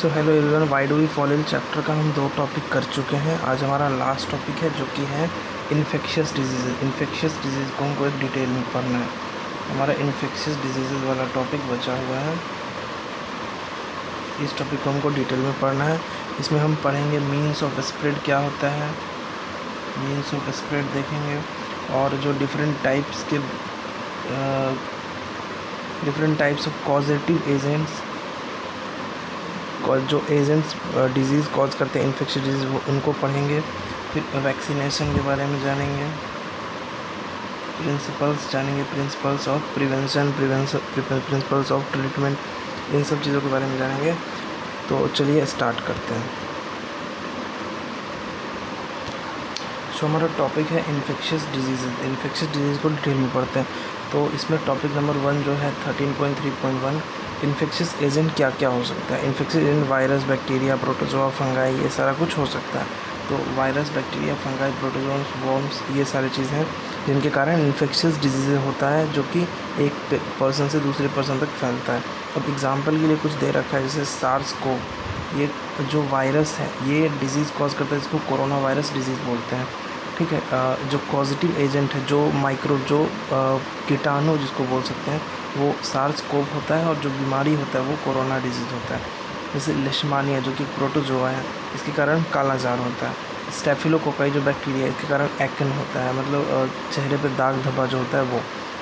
So hello everyone, why do we follow in chapter का हम 2 topic कर चुके हैं। आज हमारा लास्ट टॉपिक है जो कि है इन्फेक्शियस डिजीज़। इन्फेक्शियस डिजीज़ को हमको एक डिटेल में पढ़ना है। हमारा इन्फेक्शियस डिजीज़ वाला टॉपिक बचा हुआ है, इस टॉपिक को हमको डिटेल में पढ़ना है। इसमें हम पढ़ेंगे मीन्स ऑफ स्प्रेड क्या होता है, मीन्स ऑफ स्प्रेड देखेंगे, और जो different types of causative agents, जो एजेंट्स डिजीज़ कॉज करते हैं इन्फेक्शियस डिजीज़, वो उनको पढ़ेंगे। फिर वैक्सीनेशन के बारे में जानेंगे, प्रिंसिपल्स जानेंगे, principles of prevention, principles of treatment, इन सब चीज़ों के बारे में जानेंगे। तो चलिए स्टार्ट करते हैं। सो हमारा टॉपिक है इन्फेक्शियस डिजीज़। इन्फेक्शियस डिजीज़ को डिटेल में पढ़ते हैं। तो इसमें टॉपिक नंबर 1 जो है 13.3.1, इन्फेक्शियस एजेंट क्या क्या हो सकता है। Infectious agent virus, bacteria, protozoa, fungi, ये सारा कुछ हो सकता है। तो virus, bacteria, fungi, protozoans, worms, ये सारी चीज़ें हैं जिनके कारण इन्फेक्शियस डिजीज़ होता है, जो कि एक पर्सन से दूसरे पर्सन तक फैलता है। अब एग्जांपल के लिए कुछ दे रखा है, जैसे सार्स कोव, ये जो वायरस है ये डिजीज़ कॉज करता है, इसको कोरोना वायरस डिजीज़ बोलते हैं। ठीक है, जो पॉजिटिव एजेंट है, जो कीटाणु जिसको बोल सकते हैं, वो सार्स कोव होता है, और जो बीमारी होता है वो कोरोना डिजीज़ होता है। जैसे लेशमानिया जो कि प्रोटोजोआ है, इसके कारण कालाजार होता है। स्टेफिलोकोकाई जो बैक्टीरिया है, इसके कारण एक्न होता है, मतलब चेहरे पे दाग धब्बा जो होता है वो।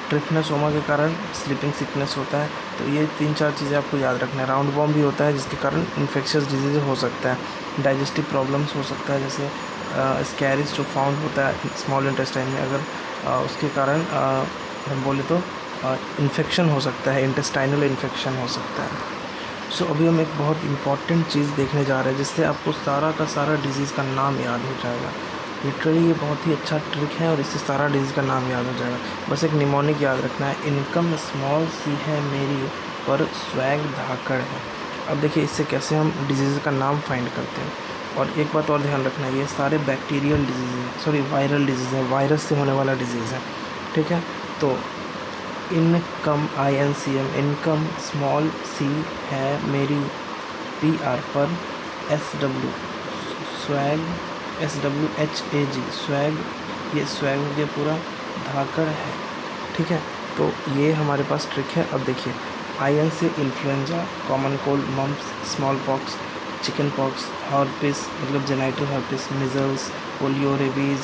ट्रिपनोसोमा के कारण स्लीपिंग सिकनेस होता है। तो ये 3-4 चीज़ें आपको याद रखना है। राउंड वॉर्म भी होता है जिसके कारण इन्फेक्शियस डिजीज़ हो सकता है। डाइजेस्टिव प्रॉब्लम्स हो सकता है, जैसे स्कैरिस जो फाउंड होता है स्मॉल इंटेस्टाइन में, अगर उसके कारण हम बोले तो इन्फेक्शन हो सकता है, इंटेस्टाइनल इन्फेक्शन हो सकता है। सो अभी हम एक बहुत इंपॉर्टेंट चीज़ देखने जा रहे हैं, जिससे आपको सारा का सारा डिजीज़ का नाम याद हो जाएगा। लिटरली ये बहुत ही अच्छा ट्रिक है, और इससे सारा डिजीज़ का नाम याद हो जाएगा। बस एक निमोनिक याद रखना है, इनकम स्मॉल सी है मेरी पर स्वैग धाकड़ है। अब देखिए इससे कैसे हम डिजीज़ का नाम फाइंड करते हैं। और एक बात और ध्यान रखना है, ये सारे बैक्टीरियल डिजीज़ हैं, सॉरी वायरल डिजीज़ है, वायरस से होने वाला डिजीज़ है। ठीक है, तो income INCM, income small C है मेरी, PR पर SW, स्वैग SWHAG, स्वैग, ये स्वैग हो गया पूरा, धाकड़ है। ठीक है, तो ये हमारे पास ट्रिक है। अब देखिए, IN से influenza, common cold, mumps, small pox, chicken pox, herpes मतलब genital herpes, measles, polio, rabies,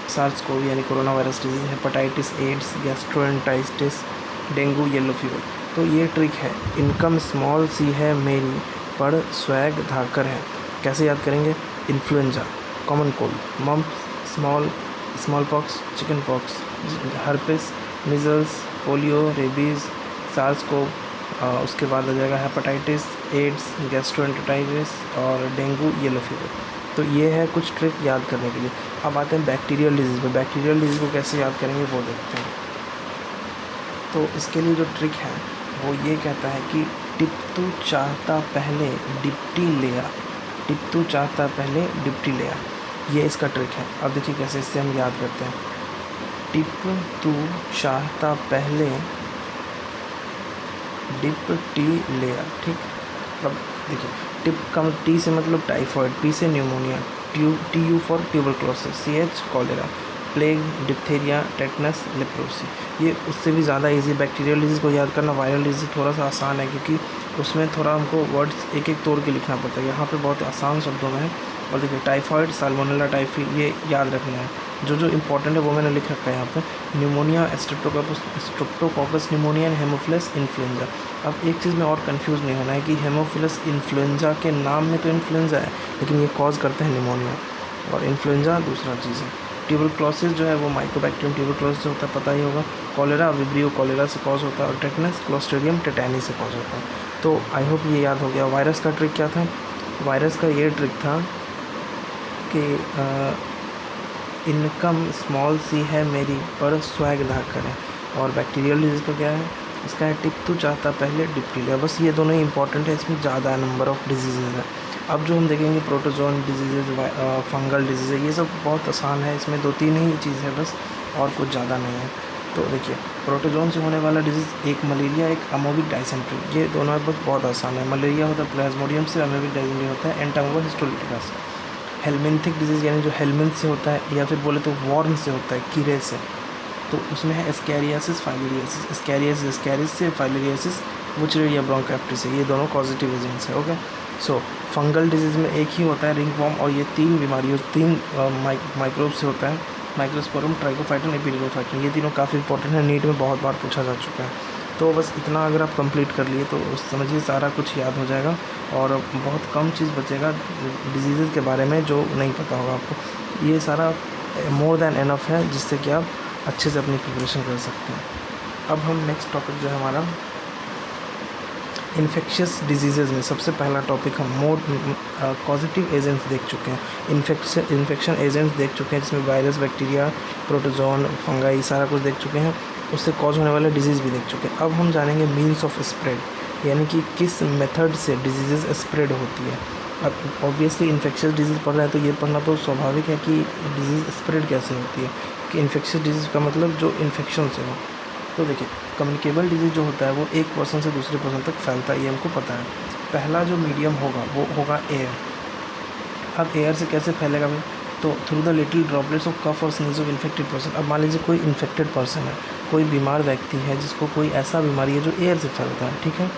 SARS CoV यानी corona virus disease, hepatitis, AIDS, gastroenteritis, dengue, yellow fever. तो ये ट्रिक है, इनकम स्मॉल सी है मेरी पर स्वैग धाकड़ है। कैसे याद करेंगे? Influenza, common cold, mumps, small pox, chicken pox, herpes, measles, polio, rabies, SARS CoV, उसके बाद आ जाएगा हेपेटाइटिस, एड्स, गैस्ट्रोएंटेराइटिस और डेंगू, येलो फीवर। तो ये है कुछ ट्रिक याद करने के लिए। अब आते हैं बैक्टीरियल डिजीज़ पे। बैक्टीरियल डिजीज़ को कैसे याद करेंगे वो देखते हैं। तो इसके लिए जो ट्रिक है वो ये कहता है कि टिप्पू चाहता पहले डिप्टी लिया, टिप्पू चाहता पहले डिप्टी लिया, ये इसका ट्रिक है। अब देखिए कैसे इससे हम याद करते हैं। टिप्पू चाहता पहले डिप्टी लिया। ठीक, अब देखिए टिप का टी से मतलब टाइफॉइड, पी से pneumonia, TU for tuberculosis, CH cholera, plague, diphtheria, tetanus, leprosy. ये उससे भी ज़्यादा इजी बैक्टीरियल डिजीज़ को याद करना। वायरल डिजीज़ थोड़ा सा आसान है, क्योंकि उसमें थोड़ा हमको वर्ड्स एक एक तोड़ के लिखना पड़ता है। यहाँ पे बहुत आसान शब्दों में है। और देखिए टाइफॉइड, साल्मोनेला टाइफी, ये याद रखना है। जो इम्पोर्टेंट है वो मैंने लिख रखा है यहाँ पे। Pneumonia, Streptococcus pneumonia, Haemophilus influenza. अब एक चीज़ में और कंफ्यूज नहीं होना है कि हेमोफिलस इन्फ्लुएंजा के नाम में तो इन्फ्लुएंजा है, लेकिन ये कॉज करते हैं निमोनिया, और इन्फ्लुएंजा दूसरा चीज़ है। ट्यूबरक्लोसिस जो है वो माइकोबैक्टीरियम ट्यूबरक्लोसिस होता है, पता ही होगा। कॉलेरा विब्रियो कॉलेरा से कॉज होता है, और टेटनस क्लोस्ट्रिडियम टेटानी से कॉज होता है। तो आई होप ये याद हो गया। वायरस का ट्रिक क्या था? वायरस का ये ट्रिक था कि इनकम स्मॉल सी है मेरी पर स्वैग धाकड़ है। और बैक्टीरियल डिजीज़ का क्या है? इसका है टिप्पू चाहता पहले डिप्टी लिया। बस ये दोनों ही इंपॉर्टेंट है, इसमें ज़्यादा नंबर ऑफ़ डिजीज़ है। अब जो हम देखेंगे प्रोटोजोन डिजीज़, फंगल डिजीज़, ये सब बहुत आसान है। इसमें 2-3 ही चीज़ है बस, और कुछ ज़्यादा नहीं है। तो देखिए प्रोटोजोन से होने वाला डिजीज़ एक मलेरिया, एक अमोबिक डायसेंट्री, ये दोनों में बहुत आसान है। मलेरिया होता है प्लाज्मोडियम से, अमोबिक डायसेंट्री होता है एंटामोबा हिस्टोलिटिका से। हेलमिंथिक डिजीज़ यानी जो हेलमिंथ से होता है, या फिर बोले तो वॉर्म से होता है, कीड़े से, तो उसमें है एस्कैरियासिस फाइलेरियासिस। एस्कैरियासिस एस्कैरिस से, फाइलेरियासिस वुचरेरिया ब्रोंकाइटिस से, ये दोनों पॉजिटिव एजेंट्स है। ओके, सो फंगल डिजीज़ में एक ही होता है रिंगवॉर्म, और ये 3 बीमारियों 3 माइक्रोब से होता है, माइक्रोस्पोरम, ट्राइकोफाइटन, एपिडिडोफाइटन। ये तीनों काफ़ी इंपॉर्टेंट है, नीट में बहुत बार पूछा जा चुका है। तो बस इतना अगर आप कंप्लीट कर लिए तो समझिए सारा कुछ याद हो जाएगा, और बहुत कम चीज़ बचेगा डिजीज़ के बारे में जो नहीं पता होगा आपको। ये सारा मोर देन इनफ है जिससे कि आप अच्छे से अपनी प्रिपरेशन कर सकते हैं। अब हम नेक्स्ट टॉपिक जो है हमारा इन्फेक्शियस डिजीज़ में सबसे पहला टॉपिक हम मोर पॉजिटिव एजेंट्स देख चुके हैं, इन्फेक्शन एजेंट्स देख चुके हैं, जिसमें वायरस, बैक्टीरिया, प्रोटोजोन, फंगाई, सारा कुछ देख चुके हैं, उससे कॉज होने वाले डिजीज़ भी देख चुके हैं। अब हम जानेंगे मीन्स ऑफ स्प्रेड, यानी कि किस मेथड से डिजीज़ स्प्रेड होती है। अब ऑब्वियसली इन्फेक्शियस डिजीज़ पढ़ रहा है तो ये पढ़ना तो स्वाभाविक है कि डिजीज़ स्प्रेड कैसे होती है, कि इन्फेक्शियस डिजीज़ का मतलब जो इन्फेक्शन से हो। तो देखिए, कम्युनिकेबल डिजीज़ जो होता है वो एक पर्सन से दूसरे पर्सन तक फैलता है, ये हमको पता है। पहला जो मीडियम होगा वो होगा एयर। अब एयर से कैसे फैलेगा भाई, तो through the little droplets of cough और स्नीज ऑफ इन्फेक्टेड पर्सन। अब मान लीजिए कोई इन्फेक्टेड पर्सन है, कोई बीमार व्यक्ति है जिसको कोई ऐसा बीमारी है जो एयर से फैलता है, ठीक है,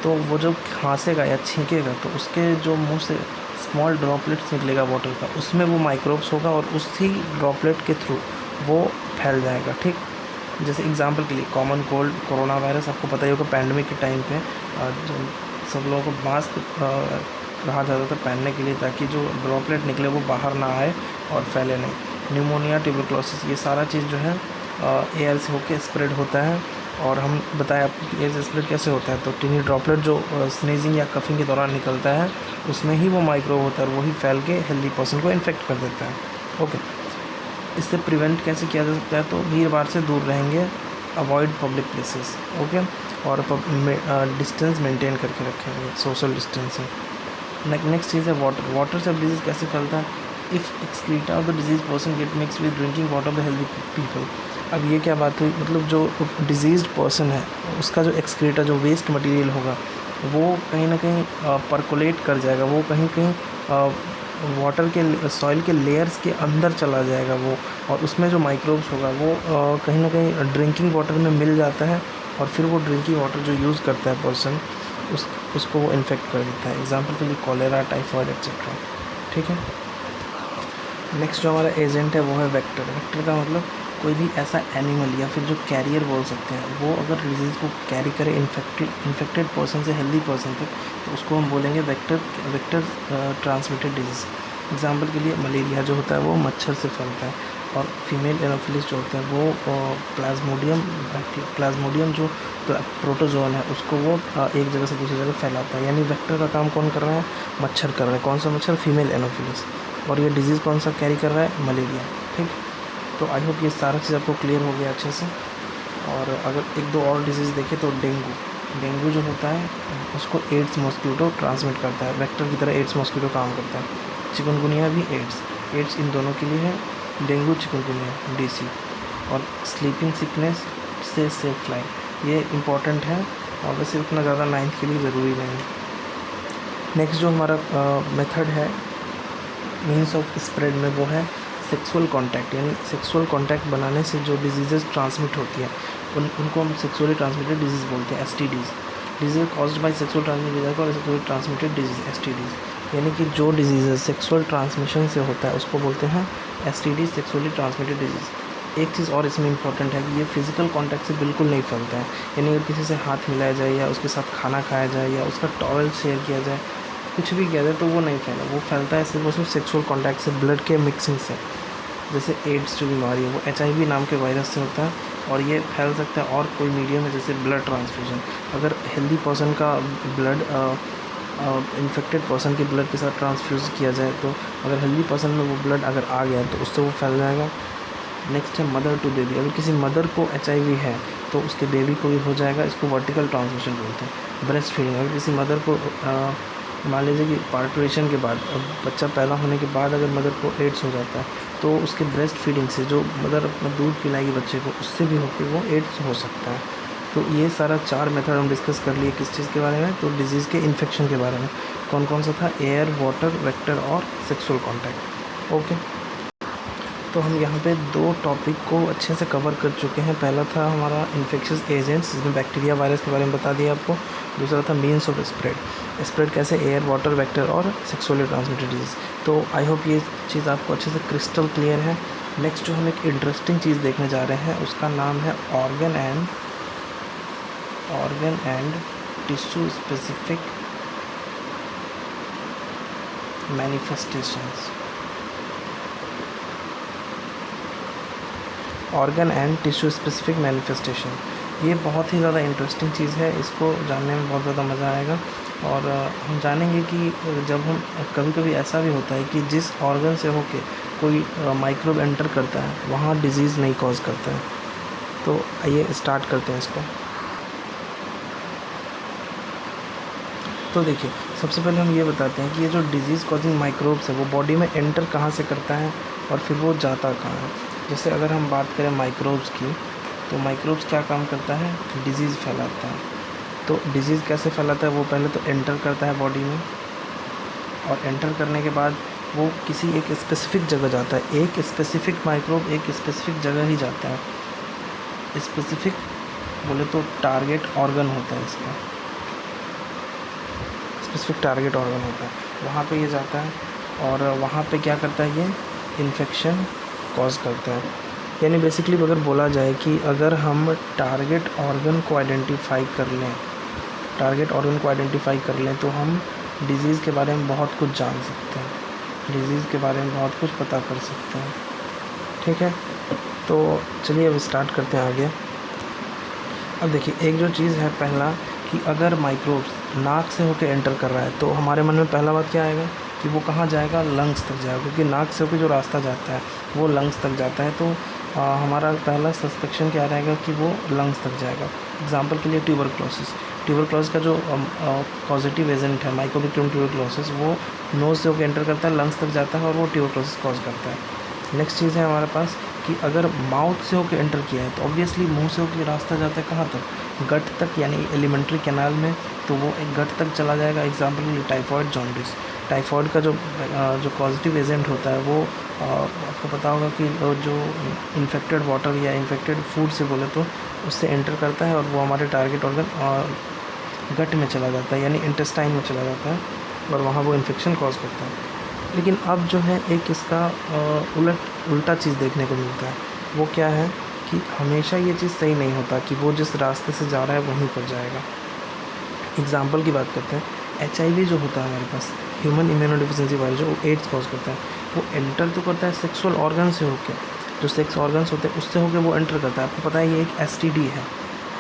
तो वो जब खांसेगा या छींकेगा तो उसके जो मुंह से स्मॉल ड्रॉपलेट्स निकलेगा वाटर का, उसमें वो माइक्रोब्स होगा और उसी ड्रॉपलेट के थ्रू वो फैल जाएगा। ठीक, जैसे एग्जांपल के लिए कॉमन कोल्ड, कोरोना वायरस, आपको पता ही होगा पैंडमिक के टाइम पे सब लोगों को मास्क कहा जाता था पहनने के लिए, ताकि जो ड्रॉपलेट निकले वो बाहर ना आए और फैले नहीं। न्यूमोनिया, ट्यूबरक्लोसिस, ये सारा चीज़ जो है एयर से होकर स्प्रेड होता है। और हम बताया आपको कि एयर से स्प्रेड कैसे होता है, तो टिनी ड्रॉपलेट जो स्नीजिंग या कफिंग के दौरान निकलता है उसमें ही वो माइक्रोब होता है और वही फैल के हेल्दी पर्सन को इन्फेक्ट कर देता है। ओके, इससे प्रिवेंट कैसे किया जा सकता है, तो भीड़ भाड़ से दूर रहेंगे, अवॉइड पब्लिक प्लेसेस, ओके, और डिस्टेंस मेंटेन करके रखेंगे, सोशल डिस्टेंसिंग। नेक्स्ट चीज़ है वाटर। वाटर से डिजीज़ कैसे फैलता है, if excreta of the disease person get mix with drinking water of the healthy people. अब ये क्या बात हुई, मतलब जो डिजीज़ पर्सन है उसका जो एक्सक्रीटा, जो वेस्ट मटेरियल होगा, वो कहीं ना कहीं परकोलेट कर जाएगा, वो कहीं कहीं वाटर के, सॉइल के लेयर्स के अंदर चला जाएगा वो, और उसमें जो माइक्रोब्स होगा वो कहीं ना कहीं ड्रिंकिंग वाटर में मिल जाता है, और फिर वो ड्रिंकिंग वाटर जो यूज़ करता है पर्सन उसको वो इन्फेक्ट कर देता है। एग्जाम्पल के लिए कॉलेरा, टाइफॉइड एक्सेट्रा। ठीक है, नेक्स्ट जो हमारा एजेंट है वो है वेक्टर। वेक्टर का मतलब कोई भी ऐसा एनिमल या फिर जो कैरियर बोल सकते हैं, वो अगर डिजीज़ को कैरी करे इन्फेक्टेड पर्सन से हेल्दी पर्सन तक, तो उसको हम बोलेंगे वेक्टर ट्रांसमिटेड डिजीज़। एग्जाम्पल के लिए मलेरिया जो होता है वो मच्छर से फैलता है, और फीमेल एनोफिलिस जो होता है वो प्लाज्मोडियम जो प्रोटोजोन है उसको वो एक जगह से दूसरी जगह फैलाता है। यानी वेक्टर का काम कौन कर रहा है, मच्छर कर रहा है। कौन सा मच्छर, फीमेल एनोफिलिस। और ये डिजीज़ कौन सा कैरी कर रहा है, मलेरिया। ठीक, तो आई होप ये सारा चीज़ आपको क्लियर हो गया अच्छे से। और अगर एक दो और डिजीज़ देखें तो डेंगू जो होता है उसको एड्स मॉस्किटो ट्रांसमिट करता है, वेक्टर की तरह एड्स मॉस्किटो काम करता है। चिकनगुनिया भी एड्स इन दोनों के लिए है, डेंगू, चिकनगुनिया, डीसी। और स्लीपिंग सिकनेस से सेफ फ्लाई, ये इम्पॉर्टेंट है और वैसे उतना ज़्यादा 9th के लिए ज़रूरी नहीं। नेक्स्ट जो हमारा मेथड है मीन्स ऑफ स्प्रेड में, वो है सेक्सुअल कांटेक्ट। यानी सेक्सुअल कांटेक्ट बनाने से जो डिजीज़ेस ट्रांसमिट होती है उनको हम सेक्सुअली ट्रांसमिटेड डिजीज़ बोलते हैं, STDs। Disease caused by sexual transmitted disease और सेक्सुअली ट्रांसमिटेड डिजीज़, STDs। यानी कि जो डिजीज़ सेक्सुअल ट्रांसमिशन से होता है उसको बोलते हैं STD, सेक्सुअली ट्रांसमिटेड डिजीज़। एक चीज़ और इसमें इंपॉर्टेंट है कि ये फिजिकल कांटेक्ट से बिल्कुल नहीं फैलता है। यानी अगर किसी से हाथ मिलाया जाए या उसके साथ खाना खाया जाए या उसका टॉवल शेयर किया जाए, कुछ भी किया जाए, तो वो नहीं फैला, वो फैलता है सिर्फ उसमें सेक्सुअल कांटेक्ट से, ब्लड के मिक्सिंग से। जैसे एड्स जो बीमारी है वो HIV नाम के वायरस से होता है, और ये फैल सकता है और कोई मीडियम है जैसे ब्लड ट्रांसफ्यूजन। अगर हेल्दी पर्सन का ब्लड इन्फेक्टेड पर्सन के ब्लड के साथ ट्रांसफ्यूज़ किया जाए, तो अगर हेल्दी पर्सन में वो ब्लड अगर आ गया तो उससे वो फैल जाएगा। नेक्स्ट है मदर टू बेबी। अगर किसी मदर को HIV है तो उसके बेबी को भी हो जाएगा, इसको वर्टिकल ट्रांसमिशन बोलते हैं। ब्रेस्ट फीडिंग, अगर किसी मदर को मान लीजिए कि पार्टुरेशन के बाद, अब बच्चा पैदा होने के बाद अगर मदर को एड्स हो जाता है तो उसके ब्रेस्ट फीडिंग से जो मदर अपना दूध पिलाएगी बच्चे को, उससे भी होकर वो एड्स हो सकता है। तो ये सारा 4 मेथड हम डिस्कस कर लिए किस चीज़ के बारे में, तो डिजीज़ के इन्फेक्शन के बारे में। कौन कौन सा था? एयर, वाटर, वेक्टर और सेक्सुअल कॉन्टैक्ट। ओके, तो हम यहाँ पे 2 टॉपिक को अच्छे से कवर कर चुके हैं। पहला था हमारा इन्फेक्शियस एजेंट्स, जिसमें बैक्टीरिया, वायरस के बारे में बता दिया आपको। दूसरा था मीन्स ऑफ स्प्रेड कैसे, एयर, वाटर, वेक्टर और सेक्सुअली ट्रांसमिटेड डिजीज़। तो आई होप ये चीज़ आपको अच्छे से क्रिस्टल क्लियर है। नेक्स्ट जो हम एक इंटरेस्टिंग चीज़ देखने जा रहे हैं उसका नाम है organ and tissue specific manifestations. Organ and tissue specific manifestation, ये बहुत ही ज़्यादा इंटरेस्टिंग चीज़ है। इसको जानने में बहुत ज़्यादा मज़ा आएगा। और हम जानेंगे कि जब हम कभी कभी ऐसा भी होता है कि जिस ऑर्गन से होके कोई माइक्रोब एंटर करता है वहाँ डिजीज़ नहीं कॉज करता है। तो आइए स्टार्ट करते हैं इसको। तो देखिए, सबसे पहले हम ये बताते हैं कि ये जो डिजीज़ कॉजिंग माइक्रोब्स है वो बॉडी में एंटर कहाँ से करता है और फिर वो जाता कहाँ है। जैसे अगर हम बात करें माइक्रोब्स की, तो माइक्रोब्स क्या काम करता है? डिजीज़ फैलाता है। तो डिजीज़ कैसे फैलाता है? वो पहले तो एंटर करता है बॉडी में, और एंटर करने के बाद वो किसी एक स्पेसिफिक जगह जाता है। एक स्पेसिफिक माइक्रोब एक स्पेसिफिक जगह ही जाता है। स्पेसिफिक बोले तो टारगेट ऑर्गन होता है इसका, स्पेसिफिक टारगेट ऑर्गन होता है, वहाँ पे ये जाता है और वहाँ पे क्या करता है? ये इन्फेक्शन कॉज करता है। यानी बेसिकली अगर बोला जाए कि अगर हम टारगेट ऑर्गन को आइडेंटिफाई कर लें तो हम डिज़ीज़ के बारे में बहुत कुछ जान सकते हैं, डिज़ीज़ के बारे में बहुत कुछ पता कर सकते हैं। ठीक है, तो चलिए अब स्टार्ट करते हैं आगे। अब देखिए, एक जो चीज़ है पहला, कि अगर माइक्रोब्स नाक से होकर एंटर कर रहा है तो हमारे मन में पहला बात क्या आएगा कि वो कहाँ जाएगा? लंग्स तक जाएगा, क्योंकि नाक से होकर जो रास्ता जाता है वो लंग्स तक जाता है। तो हमारा पहला सस्पेक्शन क्या रहेगा कि वो लंग्स तक जाएगा। एग्जांपल के लिए ट्यूबरक्लोसिस का जो पॉजिटिव एजेंट है माइकोबैक्टीरियम ट्यूबरक्लोसिस, वो नोज़ से होकर एंटर करता है, लंग्स तक जाता है और वो ट्यूबरक्लोसिस कॉज करता है। नेक्स्ट चीज़ है हमारे पास कि अगर माउथ से होकर एंटर किया है तो ऑब्वियसली मुंह से होकर रास्ता जाता है कहाँ तक? गट तक, यानी एलिमेंट्री कैनाल में, तो वो एक गट तक चला जाएगा। एग्जांपल के लिए टाइफॉइड, जॉन्डिस। टाइफॉइड का जो पॉजिटिव एजेंट होता है वो आपको पता होगा कि जो इन्फेक्टेड वाटर या इन्फेक्टेड फूड से बोले तो उससे एंटर करता है और वो हमारे टारगेट ऑर्गन गट में चला जाता है, यानी इंटेस्टाइन में चला जाता है और वहाँ वो इन्फेक्शन कॉज करता है। लेकिन अब जो है एक इसका उल्टा चीज़ देखने को मिलता है। वो क्या है कि हमेशा ये चीज़ सही नहीं होता कि वो जिस रास्ते से जा रहा है वहीं पर जाएगा। एग्जाम्पल की बात करते हैं, HIV जो होता है हमारे पास, ह्यूमन इम्यूनोडिफिशिएंसी वायरस, जो एड्स कॉज करता है, वो एंटर तो करता है सेक्सुअल ऑर्गन से होकर, जो सेक्स ऑर्गन्स होते हैं उससे होकर वो एंटर करता है। आपको पता है ये एक STD है,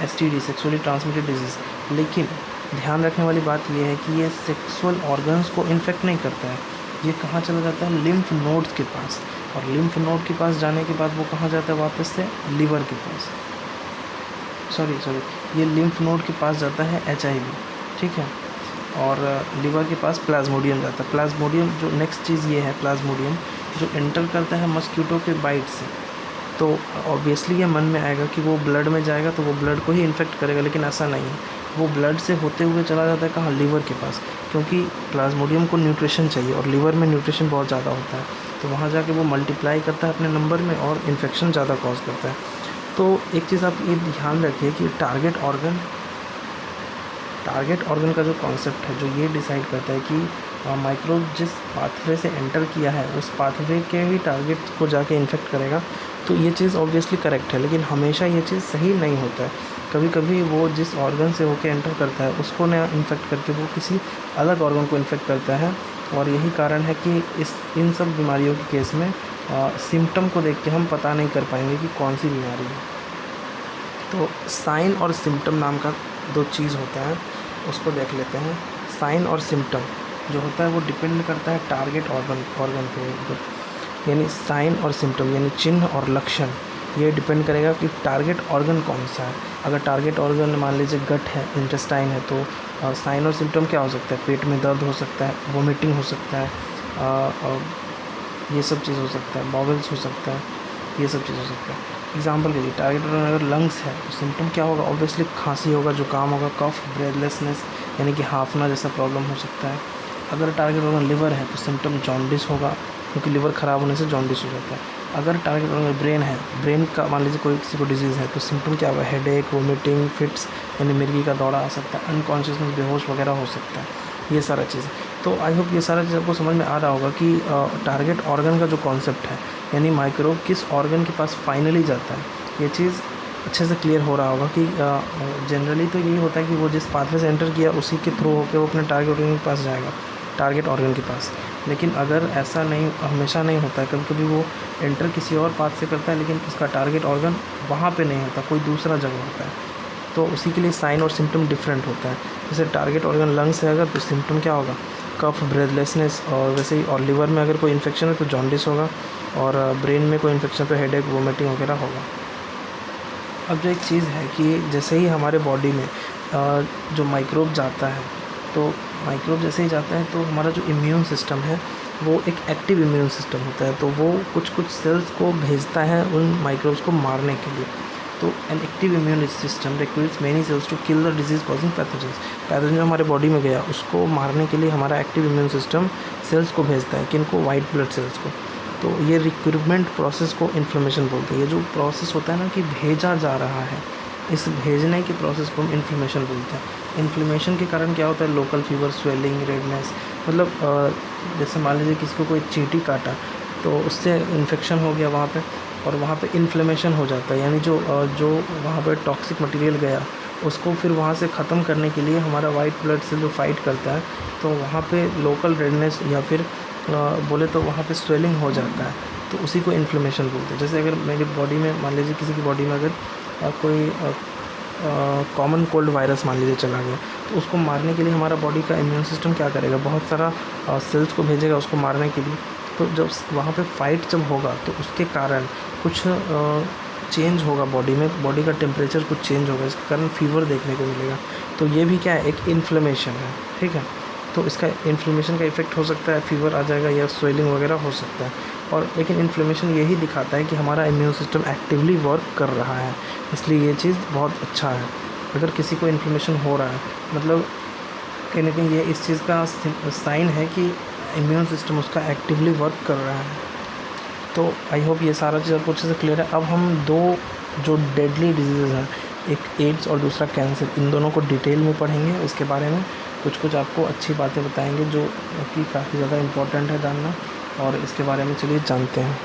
STD सेक्सुअली ट्रांसमिटेड डिजीज़। लेकिन ध्यान रखने वाली बात ये है कि ये सेक्सुअल ऑर्गन्स को इन्फेक्ट नहीं करता है। ये कहाँ चला जाता है? लिम्फ नोड्स के पास, और लिम्फ नोड के पास जाने के बाद वो कहाँ जाता है? वापस से लीवर के पास, ये लिम्फ नोड के पास जाता है HIV, ठीक है, और लीवर के पास प्लाज्मोडियम जाता है। प्लाज्मोडियम जो नेक्स्ट चीज़ ये है, प्लाज्मोडियम जो एंटर करता है मस्कीटो के बाइट से, तो ऑब्वियसली ये मन में आएगा कि वो ब्लड में जाएगा तो वो ब्लड को ही इन्फेक्ट करेगा, लेकिन ऐसा नहीं है। वो ब्लड से होते हुए चला जाता है कहाँ? लीवर के पास, क्योंकि प्लाज्मोडियम को न्यूट्रिशन चाहिए और लीवर में न्यूट्रिशन बहुत ज़्यादा होता है, तो वहाँ जाके वो मल्टीप्लाई करता है अपने नंबर में और इन्फेक्शन ज़्यादा कॉज करता है। तो एक चीज़ आप ये ध्यान रखिए कि टारगेट ऑर्गन का जो कॉन्सेप्ट है, जो ये डिसाइड करता है कि माइक्रोब जिस पाथवे से एंटर किया है उस पाथवे के ही टारगेट को जाके इन्फेक्ट करेगा, तो ये चीज़ ऑब्वियसली करेक्ट है। लेकिन हमेशा ये चीज़ सही नहीं होता है। कभी कभी वो जिस ऑर्गन से होके एंटर करता है उसको ना इन्फेक्ट करके वो किसी अलग ऑर्गन को इन्फेक्ट करता है, और यही कारण है कि इन सब बीमारियों के केस में सिम्टम को देख के हम पता नहीं कर पाएंगे कि कौन सी बीमारी है। तो साइन और सिम्टम नाम का 2 चीज़ होता है, उसको देख लेते हैं। साइन और सिम्टम जो होता है वो डिपेंड करता है टारगेट ऑर्गन पे, यानी साइन और सिम्टम यानी चिन्ह और लक्षण, ये डिपेंड करेगा कि टारगेट ऑर्गन कौन सा है। अगर टारगेट ऑर्गन मान लीजिए गट है, इंटेस्टाइन है, तो साइन और सिम्टम क्या हो सकता है? पेट में दर्द हो सकता है, वोमिटिंग हो सकता है, ये सब चीज़ हो सकता है, बॉवल्स हो सकता है, ये सब चीज़ हो सकता है। एग्जाम्पल के लिए टारगेट ऑर्गन अगर लंग्स है तो सिम्टम क्या होगा? ऑब्वियसली खांसी होगा, जुकाम होगा, कफ, ब्रेथलेसनेस यानी कि हाफना जैसा प्रॉब्लम हो सकता है। अगर टारगेट ऑर्गन लिवर है तो सिम्टम जॉन्डिस होगा, क्योंकि लिवर ख़राब होने से जॉन्डिस हो जाता है। अगर टारगेट ऑर्गन ब्रेन है, ब्रेन का मान लीजिए कोई किसी को डिजीज़ है तो सिम्टम क्या होगा? हेडेक, वोमिटिंग, फिट्स यानी मिर्गी का दौरा आ सकता है, अनकॉन्शियसनेस, बेहोश वगैरह हो सकता है, ये सारा चीज़। तो आई होप ये सारा चीज़ आपको समझ में आ रहा होगा कि टारगेट ऑर्गन का जो कॉन्सेप्ट है, यानी माइक्रोब किस ऑर्गन के पास फाइनली जाता है, ये चीज़ अच्छे से क्लियर हो रहा होगा कि जनरली तो यही होता है कि वो जिस पाथवे से एंटर किया उसी के थ्रू होकर वो अपने टारगेट ऑर्गन के पास जाएगा, टारगेट ऑर्गन के पास। लेकिन अगर ऐसा नहीं, हमेशा नहीं होता है, कभी कभी वो एंटर किसी और पाथ से करता है लेकिन उसका टारगेट ऑर्गन वहाँ पे नहीं होता, कोई दूसरा जगह होता है, तो उसी के लिए साइन और सिम्टम डिफरेंट होता है। जैसे टारगेट ऑर्गन लंग्स है अगर तो सिम्टम क्या होगा? कफ, ब्रेथलेसनेस, और वैसे ही, और लिवर में अगर कोई इन्फेक्शन है तो जॉन्डिस होगा, और ब्रेन में कोई इन्फेक्शन तो हेडेक, वोमिटिंग वगैरह होगा। अब जो एक चीज़ है कि जैसे ही हमारे बॉडी में जो माइक्रोब जाता है, तो माइक्रोब जैसे ही जाता है तो हमारा जो इम्यून सिस्टम है वो एक एक्टिव इम्यून सिस्टम होता है, तो वो कुछ कुछ सेल्स को भेजता है उन माइक्रोब्स को मारने के लिए। तो an active immune system requires many cells to kill the disease causing pathogens. Pathogen जो हमारे बॉडी में गया उसको मारने के लिए हमारा एक्टिव इम्यून सिस्टम सेल्स को भेजता है, किनको? वाइट ब्लड सेल्स को। तो ये रिक्रूटमेंट प्रोसेस को इन्फ्लेमेशन बोलते हैं। ये जो प्रोसेस होता है ना कि भेजा जा रहा है, इस भेजने के प्रोसेस को हम इन्फ्लेमेशन बोलते हैं। इन्फ्लेमेशन के कारण क्या होता है? लोकल फीवर, स्वेलिंग, रेडनेस, मतलब जैसे मान लीजिए किसी को कोई चींटी काटा तो उससे इन्फेक्शन हो गया वहाँ पे, और वहाँ पे इन्फ्लेमेशन हो जाता है, यानी जो वहाँ पे टॉक्सिक मटेरियल गया उसको फिर वहाँ से ख़त्म करने के लिए हमारा वाइट ब्लड सेल जो फाइट करता है, तो वहाँ पे लोकल रेडनेस या फिर बोले तो वहाँ पे स्वेलिंग हो जाता है, तो उसी को इन्फ्लेमेशन बोलते हैं। जैसे अगर मेरी बॉडी में, मान लीजिए किसी की बॉडी में अगर कोई कॉमन कोल्ड वायरस मान लीजिए चला गया, तो उसको मारने के लिए हमारा बॉडी का इम्यून सिस्टम क्या करेगा? बहुत सारा सेल्स को भेजेगा उसको मारने के लिए। तो जब वहाँ पे फाइट जब होगा तो उसके कारण कुछ चेंज होगा बॉडी में, बॉडी का टेम्परेचर कुछ चेंज होगा, इसके कारण फीवर देखने को मिलेगा। तो ये भी क्या है? एक इन्फ्लेमेशन है, ठीक है। तो इसका इन्फ्लेमेशन का इफ़ेक्ट हो सकता है, फीवर आ जाएगा या स्वेलिंग वगैरह हो सकता है। और लेकिन इन्फ्लेमेशन यही दिखाता है कि हमारा इम्यून सिस्टम एक्टिवली वर्क कर रहा है, इसलिए ये चीज़ बहुत अच्छा है। अगर किसी को इन्फ्लेमेशन हो रहा है मतलब कहीं ना कहीं ये इस चीज़ का साइन है कि इम्यून सिस्टम उसका एक्टिवली वर्क कर रहा है। तो आई होप ये सारा चीज़ आपको अच्छे से क्लियर है। अब हम दो जो डेडली डिजीज़ हैं, एक एड्स और दूसरा कैंसर, इन दोनों को डिटेल में पढ़ेंगे। इसके बारे में कुछ कुछ आपको अच्छी बातें बताएंगे जो कि काफ़ी ज़्यादा इम्पोर्टेंट है जानना, और इसके बारे में चलिए जानते हैं।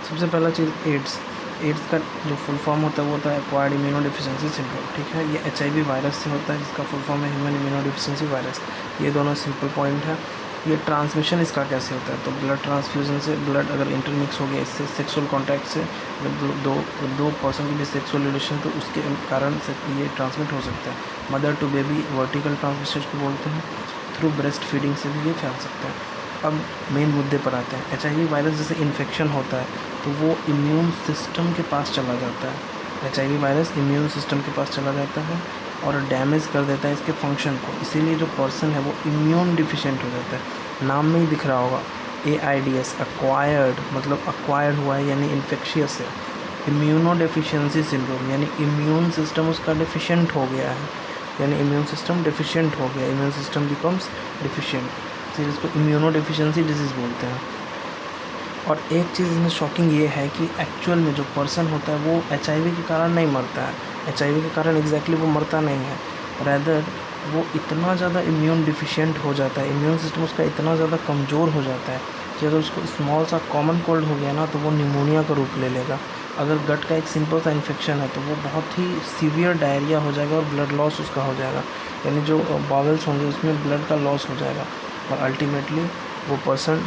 सबसे पहला चीज़ एड्स। एड्स का जो फुल फॉर्म होता है वो होता है एक्वायर्ड इम्यूनोडेफिशिएंसी सिंड्रोम, ठीक है। ये HIV वायरस से होता है जिसका फुल फॉर्म है ह्यूमन इम्यूनोडेफिशिएंसी वायरस। ये दोनों सिंपल पॉइंट है। ये ट्रांसमिशन इसका कैसे होता है? तो ब्लड ट्रांसफ्यूजन से, ब्लड अगर इंटरमिक्स हो गया इससे, सेक्सुअल कॉन्टैक्ट से, अगर दो पर्सन के लिए सेक्सुअल रिलेशन तो उसके कारण से ये ट्रांसमिट हो सकता है। Mother to baby vertical transmission को बोलते हैं। थ्रू ब्रेस्ट फीडिंग से भी ये फैल सकता है। अब मेन मुद्दे पर आते हैं। HIV वायरस जैसे इन्फेक्शन होता है तो वो इम्यून सिस्टम के पास चला जाता है। HIV वायरस इम्यून सिस्टम के पास चला जाता है और डैमेज कर देता है इसके फंक्शन को, इसीलिए जो पर्सन है वो इम्यून डिफिशिएंट हो जाता है। नाम में ही दिख रहा होगा AIDS, एक्वायर्ड, मतलब एक्वायर्ड हुआ है यानी इन्फेक्शियस है। इम्यूनोडेफिशिएंसी सिंड्रोम यानी इम्यून सिस्टम उसका डिफिशिएंट हो गया है, यानी इम्यून सिस्टम डिफिशिएंट हो गया, इम्यून सिस्टम बिकम्स डिफिशिएंट, फिर इसको इम्यूनोडेफिशिएंसी डिजीज़ बोलते हैं। और एक चीज़ इसमें शॉकिंग ये है कि एक्चुअल में जो पर्सन होता है वो HIV के कारण नहीं मरता है, HIV के कारण एग्जैक्टली वो मरता नहीं है, रैदर वो इतना ज़्यादा इम्यून डिफिशिएंट हो जाता है, इम्यून सिस्टम उसका इतना ज़्यादा कमज़ोर हो जाता है कि अगर उसको स्मॉल सा कॉमन कोल्ड हो गया ना तो वो निमोनिया का रूप ले लेगा। अगर गट का एक सिंपल सा इन्फेक्शन है तो वो बहुत ही सीवियर डायरिया हो जाएगा और ब्लड लॉस उसका हो जाएगा, यानी जो बॉवल्स होंगे उसमें ब्लड का लॉस हो जाएगा और अल्टीमेटली वो पर्सन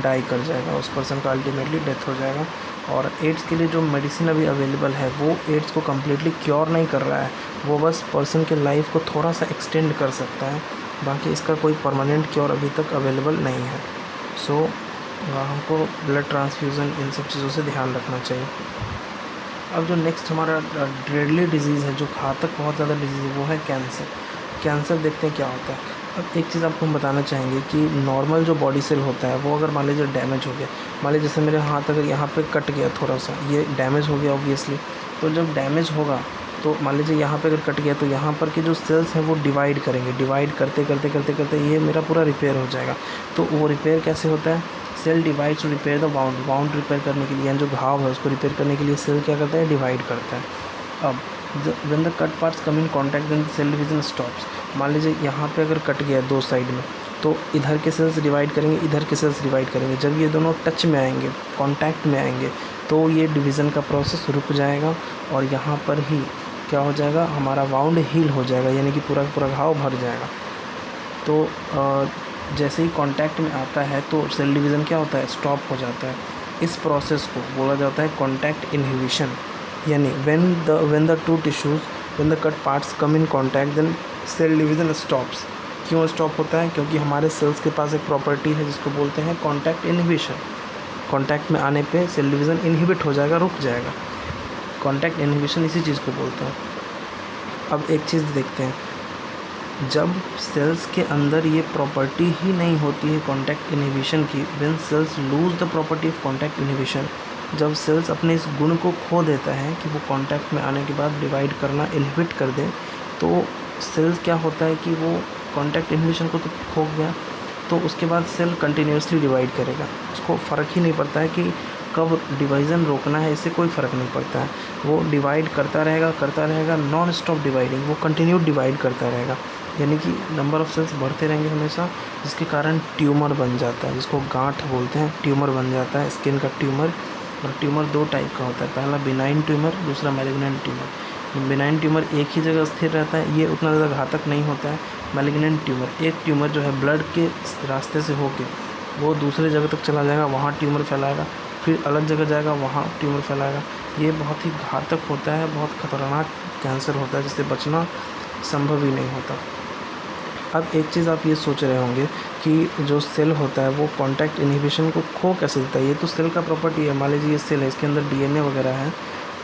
डाई कर जाएगा, उस पर्सन का अल्टीमेटली डेथ हो जाएगा। और एड्स के लिए जो मेडिसिन अभी अवेलेबल है वो एड्स को कम्प्लीटली क्योर नहीं कर रहा है, वो बस पर्सन के लाइफ को थोड़ा सा एक्सटेंड कर सकता है, बाकी इसका कोई परमानेंट क्योर अभी तक अवेलेबल नहीं है। सो हमको ब्लड ट्रांसफ्यूज़न इन सब चीज़ों से ध्यान रखना चाहिए। अब जो नेक्स्ट हमारा डेडली डिजीज़ है, जो घातक बहुत ज़्यादा डिजीज़ है, वो है कैंसर। कैंसर देखते हैं क्या होता है। अब एक चीज़ आपको हम बताना चाहेंगे कि नॉर्मल जो बॉडी सेल होता है वो अगर मान लीजिए डैमेज हो गया, मान लीजिए जैसे मेरे हाथ अगर यहाँ पे कट गया थोड़ा सा, ये डैमेज हो गया ऑब्वियसली। तो जब डैमेज होगा तो मान लीजिए यहाँ पे अगर कट गया तो यहाँ पर के जो सेल्स हैं वो डिवाइड करेंगे, डिवाइड करते करते करते करते ये मेरा पूरा रिपेयर हो जाएगा। तो वो रिपेयर कैसे होता है? Cell divides to repair the bound, bound repair करने के लिए, यानी जो घाव है उसको रिपेयर करने के लिए सेल क्या करता है? डिवाइड करता है। अब when the cut parts come in contact then cell division stops. मान लीजिए यहाँ पे अगर कट गया दो साइड में, तो इधर के सेल्स डिवाइड करेंगे, इधर के सेल्स डिवाइड करेंगे। जब ये दोनों टच में आएंगे, कॉन्टैक्ट में आएंगे, तो ये डिवीज़न का प्रोसेस रुक जाएगा और यहाँ पर ही क्या हो जाएगा? हमारा वाउंड हील हो जाएगा, यानी कि पूरा पूरा घाव भर जाएगा। तो जैसे ही कांटेक्ट में आता है तो सेल डिवीज़न क्या होता है? स्टॉप हो जाता है। इस प्रोसेस को बोला जाता है कांटेक्ट इनहिबिशन, यानी when the two tissues, when the cut parts come in contact then cell division stops. क्यों स्टॉप होता है? क्योंकि हमारे सेल्स के पास एक प्रॉपर्टी है जिसको बोलते हैं कांटेक्ट इनहिबिशन। कांटेक्ट में आने पे सेल डिवीज़न इनहिबिट हो जाएगा, रुक जाएगा। कांटेक्ट इनहिबिशन इसी चीज़ को बोलते हैं। अब एक चीज़ देखते हैं, जब सेल्स के अंदर ये प्रॉपर्टी ही नहीं होती है कांटेक्ट इनहिबिशन की, when cells lose the property of contact inhibition, जब सेल्स अपने इस गुण को खो देता है कि वो कांटेक्ट में आने के बाद डिवाइड करना इनहिबिट कर दे, तो सेल्स क्या होता है कि वो कांटेक्ट इनहिबिशन को तो खो गया, तो उसके बाद सेल कंटिन्यूसली डिवाइड करेगा। उसको फ़र्क ही नहीं पड़ता है कि कब डिवाइज़न रोकना है, इससे कोई फ़र्क नहीं पड़ता है। वो डिवाइड करता रहेगा, नॉन स्टॉप डिवाइडिंग, वो कंटिन्यू डिवाइड करता रहेगा, यानी कि नंबर ऑफ़ सेल्स बढ़ते रहेंगे हमेशा, जिसके कारण ट्यूमर बन जाता है, जिसको गांठ बोलते हैं। ट्यूमर बन जाता है, स्किन का ट्यूमर। और ट्यूमर दो टाइप का होता है, पहला बिनाइन ट्यूमर, दूसरा मैलिग्नेंट ट्यूमर। बिनाइन ट्यूमर एक ही जगह स्थिर रहता है, ये उतना ज़्यादा घातक नहीं होता है। मैलिग्नेंट ट्यूमर, एक ट्यूमर जो है ब्लड के रास्ते से होके वो दूसरे जगह तक चला जाएगा, वहाँ ट्यूमर फैलाएगा, फिर अलग जगह जाएगा, वहाँ ट्यूमर फैलाएगा। ये बहुत ही घातक होता है, बहुत ख़तरनाक कैंसर होता है, जिससे बचना संभव ही नहीं होता। अब एक चीज़ आप ये सोच रहे होंगे कि जो सेल होता है वो कांटेक्ट इनहिबिशन को खो कैसे देता है? ये तो सेल का प्रॉपर्टी है। मान लीजिए ये सेल है, इसके अंदर डीएनए वगैरह है,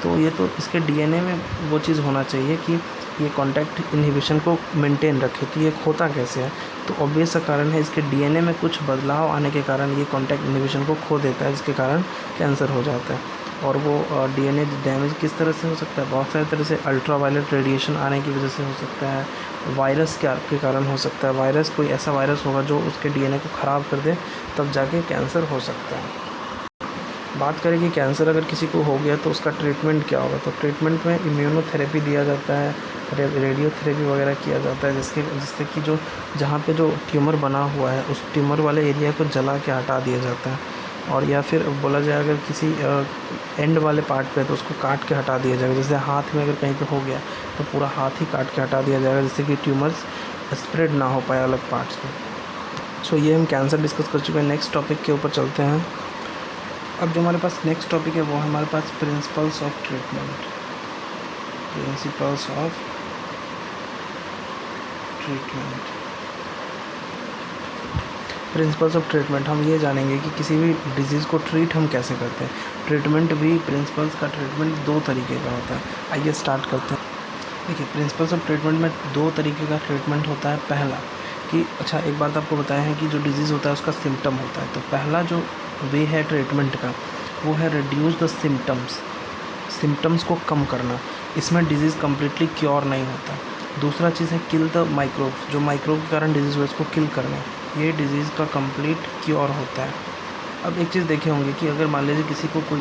तो ये तो इसके डीएनए में वो चीज़ होना चाहिए कि ये कांटेक्ट इनहिबिशन को मेंटेन रखे, तो ये खोता कैसे है? तो ऑब्वियस सा कारण है, इसके डीएनए में कुछ बदलाव आने के कारण ये कांटेक्ट इनहिबिशन को खो देता है, जिसके कारण कैंसर हो जाता है। और वो डीएनए डैमेज किस तरह से हो सकता है? बहुत सारे तरह से। अल्ट्रावायलेट रेडिएशन आने की वजह से हो सकता है, वायरस के कारण हो सकता है। वायरस, कोई ऐसा वायरस होगा जो उसके डीएनए को ख़राब कर दे, तब जाके कैंसर हो सकता है। बात करें कि कैंसर अगर किसी को हो गया तो उसका ट्रीटमेंट क्या होगा, तो ट्रीटमेंट में इम्यूनोथेरेपी दिया जाता है, रेडियोथेरेपी वगैरह किया जाता है, जिससे कि जो जहाँ पे जो ट्यूमर बना हुआ है उस ट्यूमर वाले एरिया को जला के हटा दिया जाता है। और या फिर बोला जाए अगर किसी एंड वाले पार्ट पे तो उसको काट के हटा दिया जाएगा। जैसे हाथ में अगर कहीं पे हो गया तो पूरा हाथ ही काट के हटा दिया जाएगा, जिससे कि ट्यूमर्स स्प्रेड ना हो पाए अलग पार्ट्स में। सो ये हम कैंसर डिस्कस कर चुके हैं। नेक्स्ट टॉपिक के ऊपर चलते हैं। अब जो हमारे पास नेक्स्ट टॉपिक है वो है हमारे पास principles of treatment. Principles of treatment, principles of treatment हम ये जानेंगे कि किसी भी डिजीज़ को ट्रीट हम कैसे करते हैं। ट्रीटमेंट भी, प्रिंसिपल्स का ट्रीटमेंट दो तरीके का होता है। आइए स्टार्ट करते हैं। देखिए, प्रिंसिपल्स ऑफ ट्रीटमेंट में दो तरीके का ट्रीटमेंट होता है। पहला कि अच्छा, एक बात आपको बताया है कि जो डिजीज़ होता है उसका सिम्टम होता है, तो पहला जो वे है ट्रीटमेंट का वो है रिड्यूस द सिम्टम्स, सिम्टम्स को कम करना। इसमें डिजीज़ कम्प्लीटली क्योर नहीं होता। दूसरा चीज़ है किल द माइक्रोब्स, जो माइक्रोब के कारण डिजीज़ हुआ उसको किल करना, ये डिज़ीज़ का कंप्लीट क्योर होता है। अब एक चीज़ देखे होंगे कि अगर मान लीजिए किसी को कोई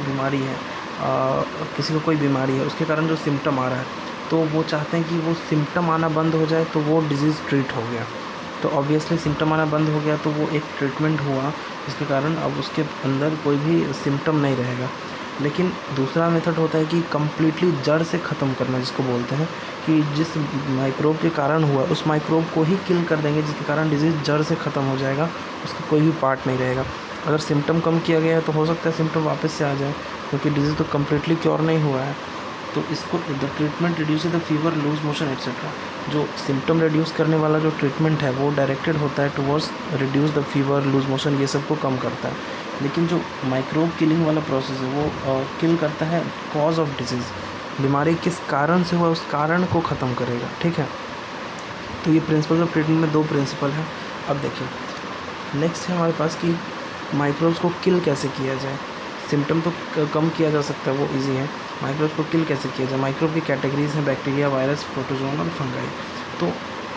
बीमारी है, उसके कारण जो सिम्टम आ रहा है, तो वो चाहते हैं कि वो सिम्टम आना बंद हो जाए, तो वो डिज़ीज़ ट्रीट हो गया। तो ऑब्वियसली सिम्टम आना बंद हो गया तो वो एक ट्रीटमेंट हुआ, जिसके कारण अब उसके अंदर कोई भी सिम्टम नहीं रहेगा। लेकिन दूसरा मेथड होता है कि कम्प्लीटली जड़ से ख़त्म करना, जिसको बोलते हैं कि जिस माइक्रोब के कारण हुआ उस माइक्रोब को ही किल कर देंगे, जिसके कारण डिजीज़ जड़ से ख़त्म हो जाएगा, उसका कोई भी पार्ट नहीं रहेगा। अगर सिम्टम कम किया गया है तो हो सकता है सिम्टम वापस से आ जाए, क्योंकि डिजीज़ तो कम्प्लीटली क्योर नहीं हुआ है। तो इसको the treatment reduce the fever, loose motion etcetera. जो सिम्टम रिड्यूस करने वाला जो ट्रीटमेंट है वो डायरेक्टेड होता है towards reduce the fever, loose motion, ये सब को कम करता है। लेकिन जो माइक्रोब किलिंग वाला प्रोसेस है वो किल करता है कॉज ऑफ डिजीज़, बीमारी किस कारण से हुआ उस कारण को ख़त्म करेगा। ठीक है, तो ये प्रिंसिपल ऑफ ट्रीटमेंट में 2 प्रिंसिपल हैं। अब देखिए नेक्स्ट है हमारे पास कि माइक्रोब्स को किल कैसे किया जाए। सिम्टम तो कम किया जा सकता है, वो इजी है। माइक्रोब्स को किल कैसे किया जाए। माइक्रोब की कैटेगरीज हैं बैक्टीरिया, वायरस, प्रोटोजोन और फंगाई। तो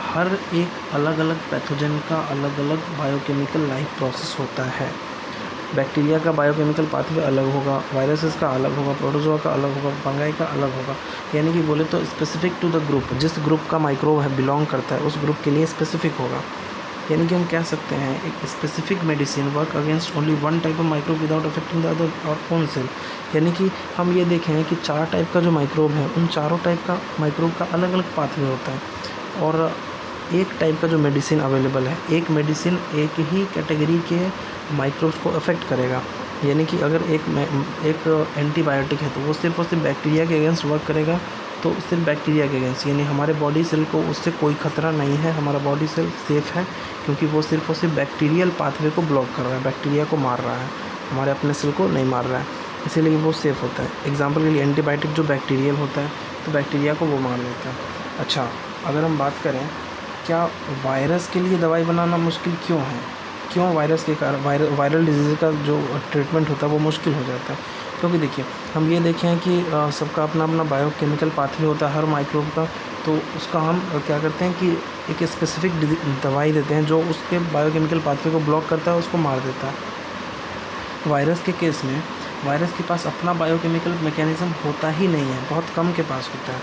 हर एक अलग अलग पैथोजन का अलग अलग बायोकेमिकल लाइफ प्रोसेस होता है। बैक्टीरिया का बायोकेमिकल पाथवे अलग होगा, वायरसेस का अलग होगा, प्रोटोजोआ का अलग होगा, फंगाई का अलग होगा। यानी कि बोले तो स्पेसिफिक टू द ग्रुप, जिस ग्रुप का माइक्रोब है बिलोंग करता है उस ग्रुप के लिए स्पेसिफिक होगा। यानी कि हम कह सकते हैं एक specific medicine work against only one type of microbe without affecting the other और ओन सेल। यानी कि हम ये देखें कि 4 टाइप का जो माइक्रोब है उन चारों टाइप का माइक्रोब का अलग अलग पाथवे होता है और एक टाइप का जो मेडिसिन अवेलेबल है, एक मेडिसिन एक ही कैटेगरी के माइक्रोब्स को अफेक्ट करेगा। यानी कि अगर एक एंटीबायोटिक है तो वो सिर्फ और सिर्फ बैक्टीरिया के अगेंस्ट वर्क करेगा, तो सिर्फ बैक्टीरिया के अगेंस्ट, यानी हमारे बॉडी सेल को उससे कोई खतरा नहीं है, हमारा बॉडी सेल सेफ़ है क्योंकि वो सिर्फ और सिर्फ बैक्टीरियल पाथवे को ब्लॉक कर रहा है, बैक्टीरिया को मार रहा है, हमारे अपने सेल को नहीं मार रहा है, इसीलिए वो सेफ़ होता है। एग्जाम्पल के लिए एंटीबायोटिक जो बैक्टीरियल होता है तो बैक्टीरिया को वो मार देता है। अच्छा, अगर हम बात करें क्या वायरस के लिए दवाई बनाना मुश्किल क्यों है, क्यों वायरस के कारण वायरल डिजीज़ का जो ट्रीटमेंट होता है वो मुश्किल हो जाता है। क्योंकि देखिए हम ये देखें कि सबका अपना अपना बायोकेमिकल पाथवे होता है हर माइक्रोब का, तो उसका हम क्या करते हैं कि एक स्पेसिफिक दवाई देते हैं जो उसके बायोकेमिकल पाथवे को ब्लॉक करता है, उसको मार देता है। वायरस के केस में वायरस के पास अपना बायोकेमिकल मैकेनिज़्म होता ही नहीं है, बहुत कम के पास होता है,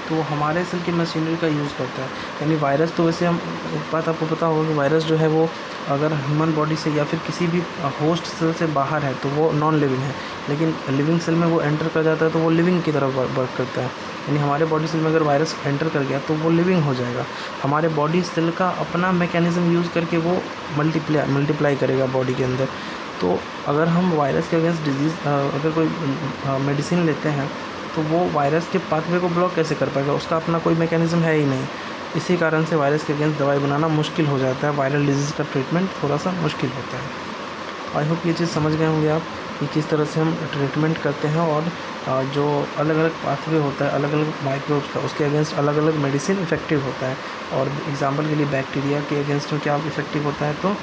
तो वो हमारे सेल की मशीनरी का यूज़ करता है। यानी वायरस तो वैसे हम एक बात आपको पता होगा कि वायरस जो है वो अगर ह्यूमन बॉडी से या फिर किसी भी होस्ट सेल से बाहर है तो वो नॉन लिविंग है, लेकिन लिविंग सेल में वो एंटर कर जाता है तो वो लिविंग की तरफ वर्क करता है। यानी हमारे बॉडी सेल में अगर वायरस एंटर कर गया तो वो लिविंग हो जाएगा, हमारे बॉडी सेल का अपना मैकेनिज़्म यूज़ करके वो मल्टीप्लाई करेगा बॉडी के अंदर। तो अगर हम वायरस के अगेंस्ट डिजीज़ अगर कोई मेडिसिन लेते हैं तो वो वायरस के पाथवे को ब्लॉक कैसे कर पाएगा, उसका अपना कोई मैकेनिज़्म है ही नहीं। इसी कारण से वायरस के अगेंस्ट दवाई बनाना मुश्किल हो जाता है, वायरल डिजीज़ का ट्रीटमेंट थोड़ा सा मुश्किल होता है। आई होप ये चीज़ समझ गए होंगे आप कि किस तरह से हम ट्रीटमेंट करते हैं और जो अलग अलग पाथवे होता है अलग अलग माइक्रोब्स का उसके अगेंस्ट अलग अलग मेडिसिन इफ़ेक्टिव होता है। और एग्जांपल के लिए बैक्टीरिया के अगेंस्ट में क्या इफ़ेक्टिव होता है तो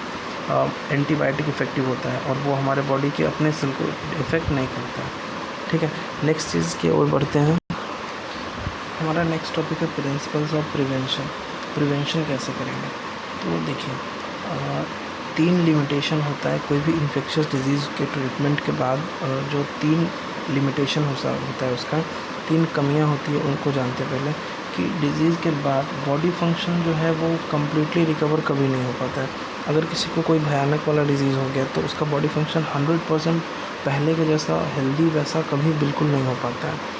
एंटीबायोटिक इफ़ेक्टिव होता है और वो हमारे बॉडी के अपने सेल को इफ़ेक्ट नहीं करता है। ठीक है, नेक्स्ट चीज़ की ओर बढ़ते हैं। हमारा नेक्स्ट टॉपिक है प्रिंसिपल्स ऑफ प्रिवेंशन। प्रिवेंशन कैसे करेंगे, तो देखिए 3 लिमिटेशन होता है कोई भी इन्फेक्शियस डिजीज़ के ट्रीटमेंट के बाद। जो 3 लिमिटेशन होता है उसका 3 कमियां होती है, उनको जानते हैं पहले कि डिज़ीज़ के बाद बॉडी फंक्शन जो है वो कम्प्लीटली रिकवर कभी नहीं हो पाता है। अगर किसी को कोई भयानक वाला डिज़ीज़ हो गया तो उसका बॉडी फंक्शन 100% पहले के जैसा हेल्दी वैसा कभी बिल्कुल नहीं हो पाता है।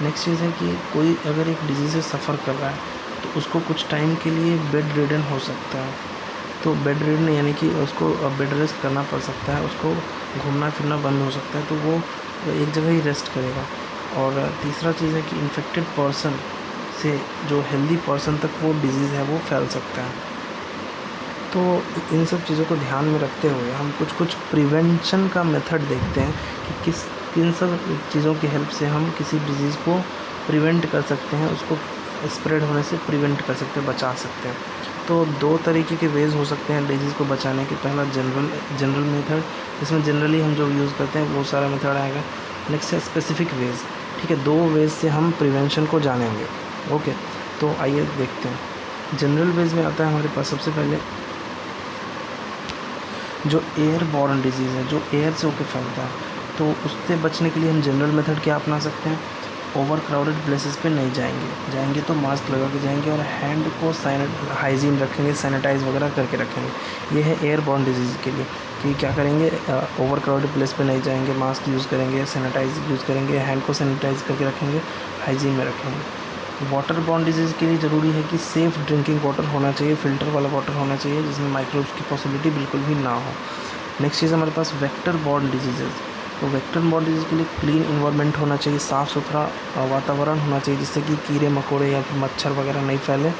नेक्स्ट चीज़ है कि कोई अगर एक डिजीज़ से सफ़र कर रहा है तो उसको कुछ टाइम के लिए बेड रिडन हो सकता है, तो बेड रिडन यानी कि उसको बेड रेस्ट करना पड़ सकता है, उसको घूमना फिरना बंद हो सकता है, तो वो एक जगह ही रेस्ट करेगा। और तीसरा चीज़ है कि इन्फेक्टेड पर्सन से जो हेल्दी पर्सन तक वो डिज़ीज़ है वो फैल सकता है। तो इन सब चीज़ों को ध्यान में रखते हुए हम कुछ प्रिवेंशन का मेथड देखते हैं कि किन सब चीज़ों की हेल्प से हम किसी डिज़ीज़ को प्रिवेंट कर सकते हैं, उसको स्प्रेड होने से प्रिवेंट कर सकते हैं, बचा सकते हैं। तो 2 तरीके के वेज़ हो सकते हैं डिज़ीज़ को बचाने के। पहला जनरल मेथड, इसमें जनरली हम जो यूज़ करते हैं वो सारा मेथड आएगा। नेक्स्ट है स्पेसिफिक वेज़। ठीक है, 2 वेज़ से हम प्रिवेंशन को जानेंगे। ओके, तो आइए देखते हैं। जनरल वेज़ में आता है हमारे पास सबसे पहले जो एयर बॉर्न डिजीज़ है, जो एयर से होकर फैलता है, तो उससे बचने के लिए हम जनरल मेथड क्या अपना सकते हैं। ओवर क्राउडेड प्लेसेस पे नहीं जाएंगे तो मास्क लगा के जाएंगे और हैंड को हाइजीन रखेंगे, सैनिटाइज वगैरह करके रखेंगे। ये है एयर बॉर्न डिजीज़ के लिए कि क्या करेंगे, ओवर क्राउडेड प्लेस पे नहीं जाएंगे, मास्क यूज़ करेंगे, सैनिटाइज यूज़ करेंगे, हैंड को सैनिटाइज करके रखेंगे, हाइजीन में रखेंगे। वाटर बॉर्न डिजीज़ के लिए ज़रूरी है कि सेफ़ ड्रिंकिंग वाटर होना चाहिए, फ़िल्टर वाला वाटर होना चाहिए जिसमें माइक्रोब्स की पॉसिबिलिटी बिल्कुल भी ना हो। नेक्स्ट चीज़ हमारे पास वेक्टर बॉर्न डिजीज़ेज़। तो वेक्टर बॉर्न डिजीज़ के लिए क्लीन इन्वायरमेंट होना चाहिए, साफ़ सुथरा वातावरण होना चाहिए जिससे कि कीड़े मकोड़े या फिर मच्छर वगैरह नहीं फैले,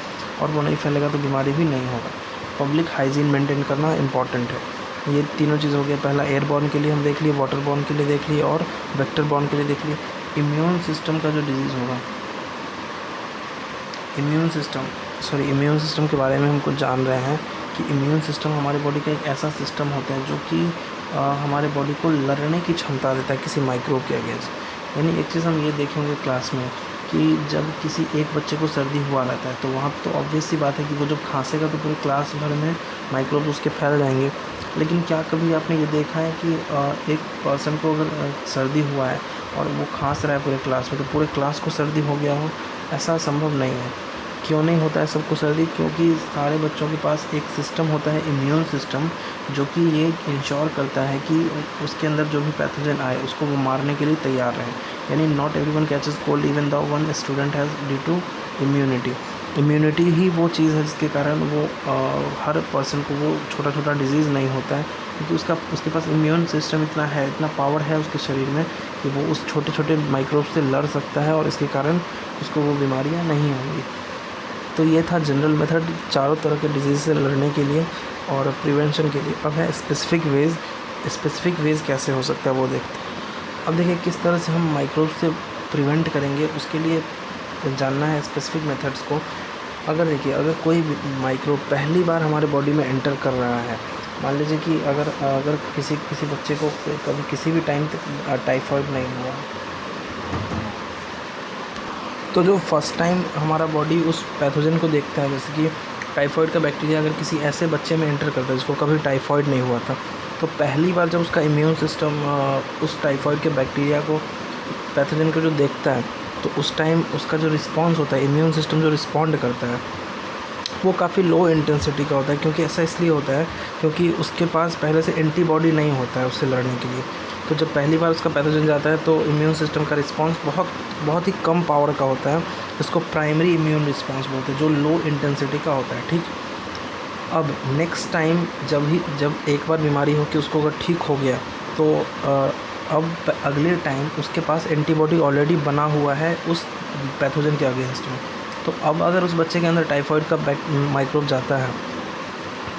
और वो नहीं फैलेगा तो बीमारी भी नहीं होगा। पब्लिक हाइजीन मेंटेन करना इंपॉर्टेंट है। ये तीनों चीज़ हो गया। पहला एयर बॉर्न के लिए हम देख लिए, वाटर बॉर्न के लिए देख लिए और वेक्टर बॉर्न के लिए देख लिए। इम्यून सिस्टम का जो डिजीज़ होगा, इम्यून सिस्टम इम्यून सिस्टम के बारे में हम कुछ जान रहे हैं कि इम्यून सिस्टम हमारे बॉडी का एक ऐसा सिस्टम होता है जो कि हमारे बॉडी को लड़ने की क्षमता देता है किसी माइक्रोब के अगेंस्ट। यानी एक चीज़ हम ये देखेंगे क्लास में कि जब किसी एक बच्चे को सर्दी हुआ रहता है तो वहाँ तो ऑब्वियस सी बात है कि वो जब खांसेगा तो पूरे क्लास भर में माइक्रोब उसके फैल जाएंगे। लेकिन क्या कभी आपने ये देखा है कि एक पर्सन को अगर सर्दी हुआ है और वो खांस रहा है पूरे क्लास में तो पूरे क्लास को सर्दी हो गया हो? ऐसा संभव नहीं है। क्यों नहीं होता है सबको सर्दी? क्योंकि सारे बच्चों के पास एक सिस्टम होता है, इम्यून सिस्टम, जो कि ये इंश्योर करता है कि उसके अंदर जो भी पैथोजन आए उसको वो मारने के लिए तैयार रहें। यानी not everyone catches cold even the one student has due to immunity. Immunity ही वो चीज़ है जिसके कारण वो हर पर्सन को वो छोटा छोटा डिजीज़ नहीं होता है, क्योंकि उसके पास इम्यून सिस्टम इतना है, इतना पावर है उसके शरीर में कि वो उस छोटे छोटे माइक्रोब से लड़ सकता है और इसके कारण उसको वो बीमारियाँ नहीं होंगी। तो ये था जनरल मेथड चारों तरह के डिजीज़ से लड़ने के लिए और प्रिवेंशन के लिए। अब है स्पेसिफिक वेज़ कैसे हो सकता है वो देखते हैं। अब देखिए किस तरह से हम माइक्रोब से प्रिवेंट करेंगे, उसके लिए जानना है स्पेसिफिक मेथड्स को। अगर कोई माइक्रोब पहली बार हमारे बॉडी में एंटर कर रहा है, मान लीजिए कि अगर किसी बच्चे को कभी किसी भी टाइम तक टाइफाइड नहीं हुआ, तो जो फर्स्ट टाइम हमारा बॉडी उस पैथोजन को देखता है, जैसे कि टाइफाइड का बैक्टीरिया अगर किसी ऐसे बच्चे में एंटर करता है जिसको कभी टाइफाइड नहीं हुआ था, तो पहली बार जब उसका इम्यून सिस्टम उस टाइफाइड के बैक्टीरिया को, पैथोजन को जो देखता है, तो उस टाइम उसका जो रिस्पॉन्स होता है, इम्यून सिस्टम जो रिस्पॉन्ड करता है, वो काफ़ी लो इंटेंसिटी का होता है। क्योंकि ऐसा इसलिए होता है क्योंकि उसके पास पहले से एंटीबॉडी नहीं होता है उससे लड़ने के लिए। तो जब पहली बार उसका पैथोजन जाता है तो इम्यून सिस्टम का रिस्पांस बहुत ही कम पावर का होता है। इसको प्राइमरी इम्यून रिस्पांस बोलते हैं, जो लो इंटेंसिटी का होता है। ठीक, अब नेक्स्ट टाइम जब एक बार बीमारी हो कि उसको अगर ठीक हो गया, तो अब अगले टाइम उसके पास एंटीबॉडी ऑलरेडी बना हुआ है उस पैथोजन के अगेंस्ट में। तो अब अगर उस बच्चे के अंदर टाइफाइड का माइक्रोब जाता है,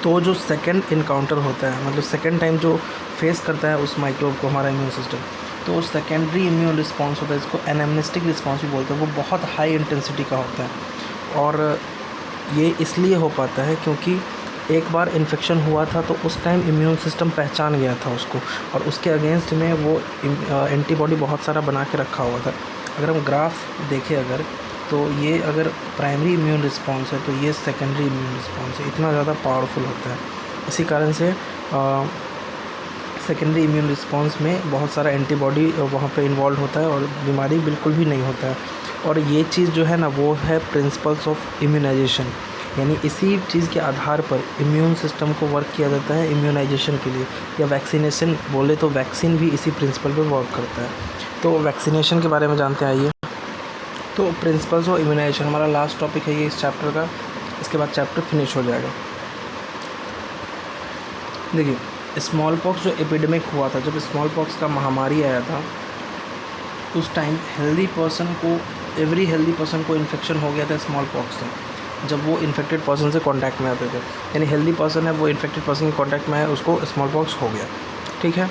तो जो सेकंड इनकाउंटर होता है, मतलब सेकंड टाइम जो फेस करता है उस माइक्रोब को हमारा इम्यून सिस्टम, तो सेकेंडरी इम्यून रिस्पांस होता है, इसको एनामनेस्टिक रिस्पांस भी बोलते हैं, वो बहुत हाई इंटेंसिटी का होता है। और ये इसलिए हो पाता है क्योंकि एक बार इन्फेक्शन हुआ था तो उस टाइम इम्यून सिस्टम पहचान गया था उसको, और उसके अगेंस्ट में वो एंटीबॉडी बहुत सारा बना के रखा हुआ था। अगर हम ग्राफ देखें तो ये अगर प्राइमरी इम्यून रिस्पांस है तो ये सेकेंडरी इम्यून रिस्पांस है, इतना ज़्यादा पावरफुल होता है। इसी कारण से सेकेंडरी इम्यून रिस्पांस में बहुत सारा एंटीबॉडी वहाँ पे इन्वॉल्व होता है और बीमारी बिल्कुल भी नहीं होता है। और ये चीज़ जो है ना, वो है प्रिंसिपल्स ऑफ इम्यूनाइजेशन। यानी इसी चीज़ के आधार पर इम्यून सिस्टम को वर्क किया जाता है इम्यूनाइजेशन के लिए, या वैक्सीनेशन बोले तो वैक्सीन भी इसी प्रिंसिपल पे वर्क करता है। तो वैक्सीनेशन के बारे में जानते हैं, आइए। तो प्रिंसिपल्स ऑफ इम्यूनाइजेशन हमारा लास्ट टॉपिक है ये इस चैप्टर का, इसके बाद चैप्टर फिनिश हो जाएगा। देखिए, स्मॉल पॉक्स जो एपिडेमिक हुआ था, जब स्मॉल पॉक्स का महामारी आया था, उस टाइम एवरी हेल्दी पर्सन को इन्फेक्शन हो गया था स्मॉल पॉक्स से, जब वो इन्फेक्टेड पर्सन से कांटेक्ट में आते थे। यानी हेल्दी पर्सन है, वो इन्फेक्टेड पर्सन के कांटेक्ट में आया, उसको स्मॉल पॉक्स हो गया, ठीक है।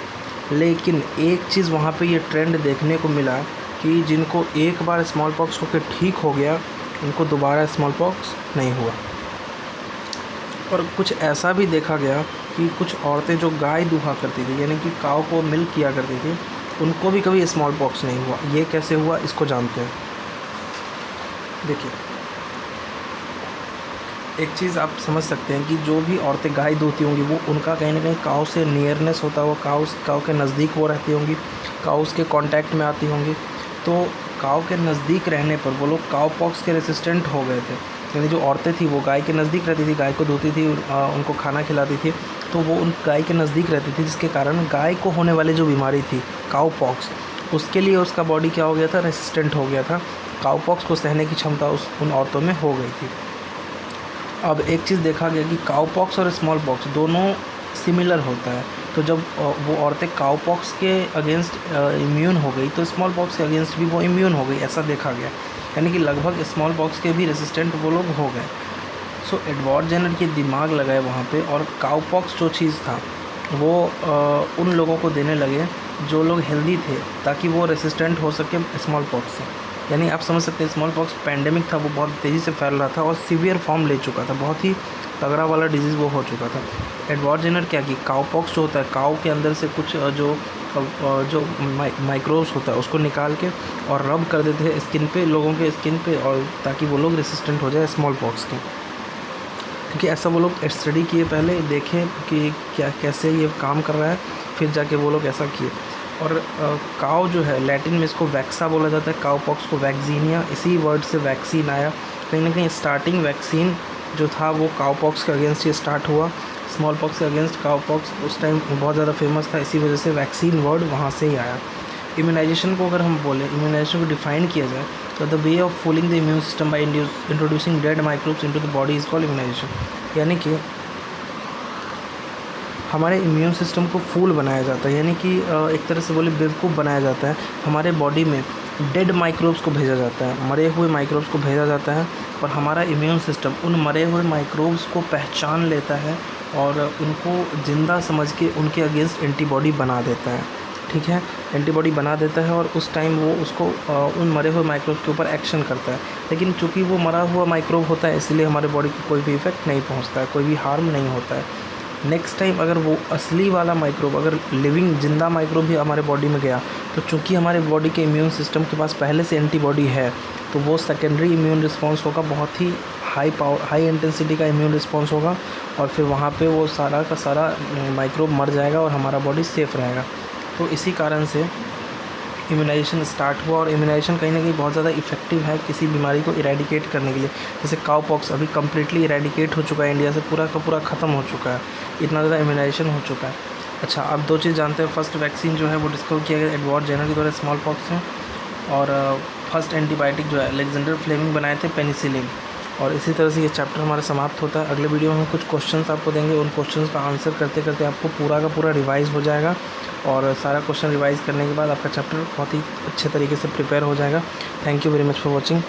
लेकिन एक चीज़ वहाँ पे ये ट्रेंड देखने को मिला कि जिनको एक बार स्मॉल पॉक्स होकर ठीक हो गया, उनको दोबारा स्मॉल पॉक्स नहीं हुआ। और कुछ ऐसा भी देखा गया कि कुछ औरतें जो गाय दूहा करती थी, यानी कि काऊ को मिल्क किया करती थी, उनको भी कभी स्मॉल पॉक्स नहीं हुआ। ये कैसे हुआ, इसको जानते हैं। देखिए, एक चीज़ आप समझ सकते हैं कि जो भी औरतें गाय दूहती होंगी, वो उनका कहीं ना कहीं काऊ से नियरनेस होता हुआ, काऊ के नज़दीक वो रहती होंगी, काऊ उसके कांटेक्ट में आती होंगी। तो काऊ के नज़दीक रहने पर वो लोग काऊ पॉक्स के रेसिस्टेंट हो गए थे। यानी जो औरतें थी वो गाय के नज़दीक रहती थी, गाय को धोती थी, उनको खाना खिलाती थी, तो वो उन गाय के नज़दीक रहती थी, जिसके कारण गाय को होने वाली जो बीमारी थी काऊ पॉक्स, उसके लिए उसका बॉडी क्या हो गया था, रेसिस्टेंट हो गया था। काऊ पॉक्स को सहने की क्षमता उन औरतों में हो गई थी। अब एक चीज़ देखा गया कि काऊ पॉक्स और स्मॉल पॉक्स दोनों सिमिलर होता है। तो जब वो औरतें काऊ पॉक्स के अगेंस्ट इम्यून हो गई, तो स्मॉल पॉक्स के अगेंस्ट भी वो इम्यून हो गई, ऐसा देखा गया। यानी कि लगभग स्मॉल पॉक्स के भी रेसिस्टेंट वो लोग हो गए। सो एडवर्ड जेनर के दिमाग लगाए वहाँ पे, और काऊ पॉक्स जो चीज़ था वो उन लोगों को देने लगे जो लोग हेल्दी थे, ताकि वो रेसिस्टेंट हो सके स्मॉल पॉक्स से। यानी आप समझ सकते हैं स्मॉल पॉक्स पैंडेमिक था, वो बहुत तेज़ी से फैल रहा था और सीवियर फॉर्म ले चुका था, बहुत ही तगड़ा वाला डिजीज़ वो हो चुका था। एडवर्ड जेनर क्या कि काउ पॉक्स जो होता है, काउ के अंदर से कुछ जो माइक्रोब्स होता है उसको निकाल के और रब कर देते हैं स्किन पे, लोगों के स्किन पे, और ताकि वो लोग रेसिस्टेंट हो जाए स्मॉल पॉक्स के। क्योंकि ऐसा वो लोग स्टडी किए, पहले देखें कि क्या कैसे ये काम कर रहा है, फिर जाके वो लोग ऐसा किए। और काउ जो है लैटिन में इसको वैक्सा बोला जाता है, काउ पॉक्स को वैक्सीनिया, इसी वर्ड से वैक्सीन आया। कहीं ना कहीं स्टार्टिंग वैक्सीन जो था वो काउ पॉक्स के अगेंस्ट ही स्टार्ट हुआ, स्मॉल पॉक्स के अगेंस्ट काउ पॉक्स उस टाइम बहुत ज़्यादा फेमस था, इसी वजह से वैक्सीन वर्ड वहाँ से ही आया। इम्यूनाइजेशन को अगर हम बोलें, इम्यूनाइजेशन को डिफाइन किया जाए तो the way of fooling the immune system by introducing dead microbes into the body is called immunization. यानी कि हमारे इम्यून सिस्टम को फूल बनाया जाता है, यानी कि एक तरह से बोले बेवकूफ़ बनाया जाता है। हमारे बॉडी में डेड माइक्रोब्स को भेजा जाता है, मरे हुए माइक्रोब्स को भेजा जाता है, और हमारा इम्यून सिस्टम उन मरे हुए माइक्रोब्स को पहचान लेता है और उनको ज़िंदा समझ के उनके अगेंस्ट एंटीबॉडी बना देता है। ठीक है, एंटीबॉडी बना देता है और उस टाइम वो उसको उन मरे हुए माइक्रोब्स के ऊपर एक्शन करता है। लेकिन चूँकि वो मरा हुआ माइक्रोब होता है, इसलिए हमारे बॉडी को कोई भी इफेक्ट नहीं पहुँचता है, कोई भी हार्म नहीं होता है। नेक्स्ट टाइम अगर वो असली वाला माइक्रोब, अगर लिविंग जिंदा माइक्रोब भी हमारे बॉडी में गया, तो चूंकि हमारे बॉडी के इम्यून सिस्टम के पास पहले से एंटीबॉडी है, तो वो सेकेंडरी इम्यून रिस्पॉन्स होगा, बहुत ही हाई इंटेंसिटी का इम्यून रिस्पॉन्स होगा, और फिर वहाँ पे वो सारा का सारा माइक्रोब मर जाएगा और हमारा बॉडी सेफ़ रहेगा। तो इसी कारण से इम्यूनाइजेशन स्टार्ट हुआ, और इम्यूनाइजेशन कहीं ना कहीं बहुत ज़्यादा इफेक्टिव है किसी बीमारी को इरेडिकेट करने के लिए। जैसे काउ पॉक्स अभी कम्प्लीटली इरेडिकेट हो चुका है, इंडिया से पूरा का पूरा ख़त्म हो चुका है, इतना ज़्यादा इम्यूनाइजेशन हो चुका है। अच्छा, आप दो चीज़ जानते हैं, फर्स्ट वैक्सीन जो है वो डिस्कवर किया गया एडवर्ड जेनर के द्वारा स्मॉल पॉक्स में, और फर्स्ट एंटीबायोटिक जो है अलेक्जेंडर फ्लेमिंग बनाए थे, पेनिसिलिन। और इसी तरह से ये चैप्टर हमारा समाप्त होता है। अगले वीडियो में हम कुछ क्वेश्चंस आपको देंगे, उन क्वेश्चंस का आंसर करते करते आपको पूरा का पूरा रिवाइज़ हो जाएगा, और सारा क्वेश्चन रिवाइज़ करने के बाद आपका चैप्टर बहुत ही अच्छे तरीके से प्रिपेयर हो जाएगा। Thank you very much for watching.